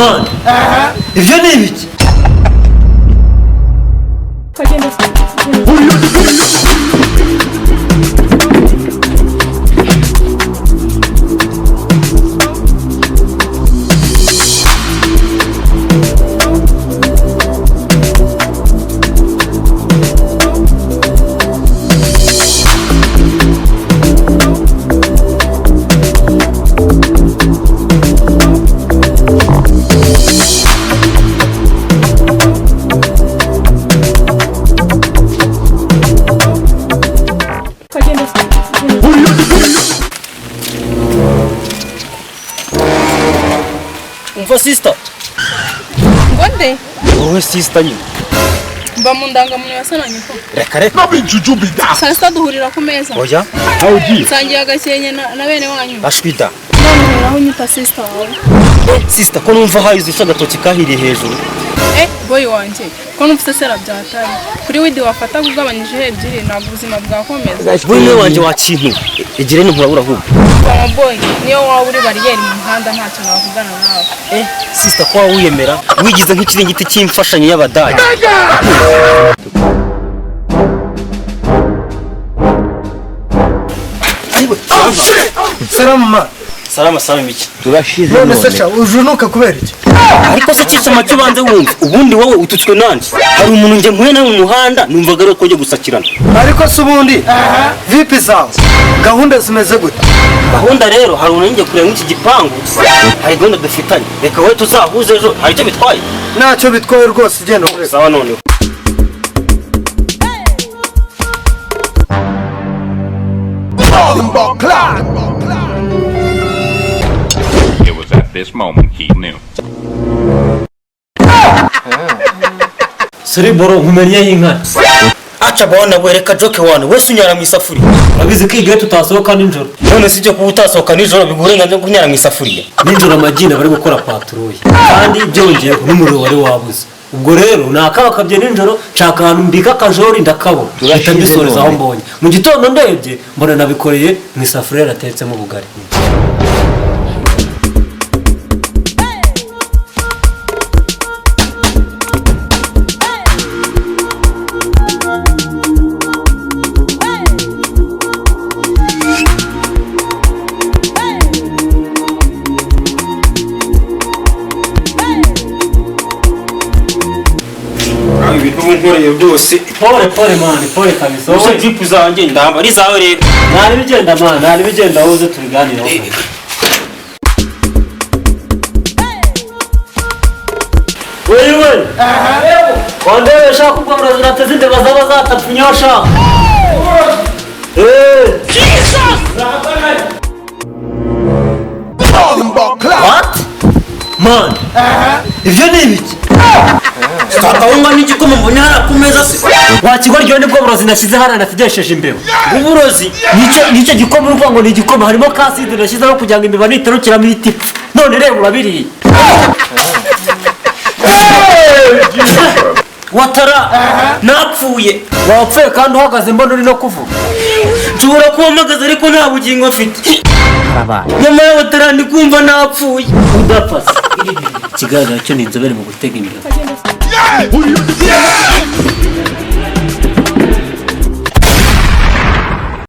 Man, ibyo ni ibiki? Umva sister. Ngonde? Wowe sister nyine. Mba mu ndangamuntu yasananye ko. Reka. Nabinjujubida. Sasa duhurira ku meza. Oya. Nawe ugiye. Sangiye agakenye na bene wanyu. Ashwida. None aho nyita sister wawe. Sister ko numva hayize ishagatoki kahiriye hejuru. Boy wanje. Ko numvise sera byatari. Kuri widi wafata kugabanyije ebyiri ntabwo ubuzima bwakomeza. Boy wanje wakintu. Egire ni nkurabura ahubwo. Mama boy, niyo waba uri bariyeri mu muhanda ntacyo navugana nawe. Sister ko wiyemera wigize nk'ikiringiti cy'imfashanyo y'abadage. Salama. Salama miki. Turashize none. None se ujunuka kubera iki? Ariko se cyica macyo banze wumva. Ubundi wowe ututswe nanje. Hari umuntu nje mpuye na mu muhanda numvaga rero ko nje gusakirana. Ariko se ubundi vipi zawe? Gahunda zimeze gute? Gahunda rero hari umuntu nje kureba nk'iki gipangu. Hari gahunda dufitanye. Reka wowe tuzahuze ejo. Hari icyo bitwaye? Ntacyo bitwaye rwose igenda. Sawa none. It was at this moment he knew. Suri boro umumennyeho inkari. Acha bwana wereka joke wane wese unyara mu isafuriya. Urabizi ko igihe tutasohoka nijoro. None si cyo kubutasohoka nijoro bigurenga kunyara mu isafuriya. Nijoro amagina bari gukora patrouille. Kandi byongeye n'umuriro wari wabuze. Ubwo rero nakabakabye nijoro nshaka ahantu mbika kajori ndakabona. Leta mbisoreza aho mbonye. Mu gitondo ndebye mbona nabikoreye mu isafuriya ratetsemo ubugari. Nkoreye byose pole man pole kabisa wowe jipu zanjye ndamba ari zawe rero nari bigenda man nari bigenda woze tubiganiraho wewe wandeye shaka kubwira zirateze inde bazaba zatapfunyosha Jesus what man ibyo ni ibiki Kakawunga n'igikoma mbonye hara ku meza se. Wakigwa ryo nibwo burozi nashyize hara nafigesheje imbeba. Uburozi nicyo gikoma uvuga ngo ni igikoma harimo kaside nashyizeho kugira ngo imbeba nitarukira mu itipa. None reba urabiriye. Watara napfuye. Wapfuye kandi uhagaze mbona uri no kuvuga. Nshobora kuba mpagaze ariko nta bugingo mfite. Nyuma ya Watara ndi kumva napfuye. Udapfa. Ikiganiro cyo ni inzobere mu gutega imbeba.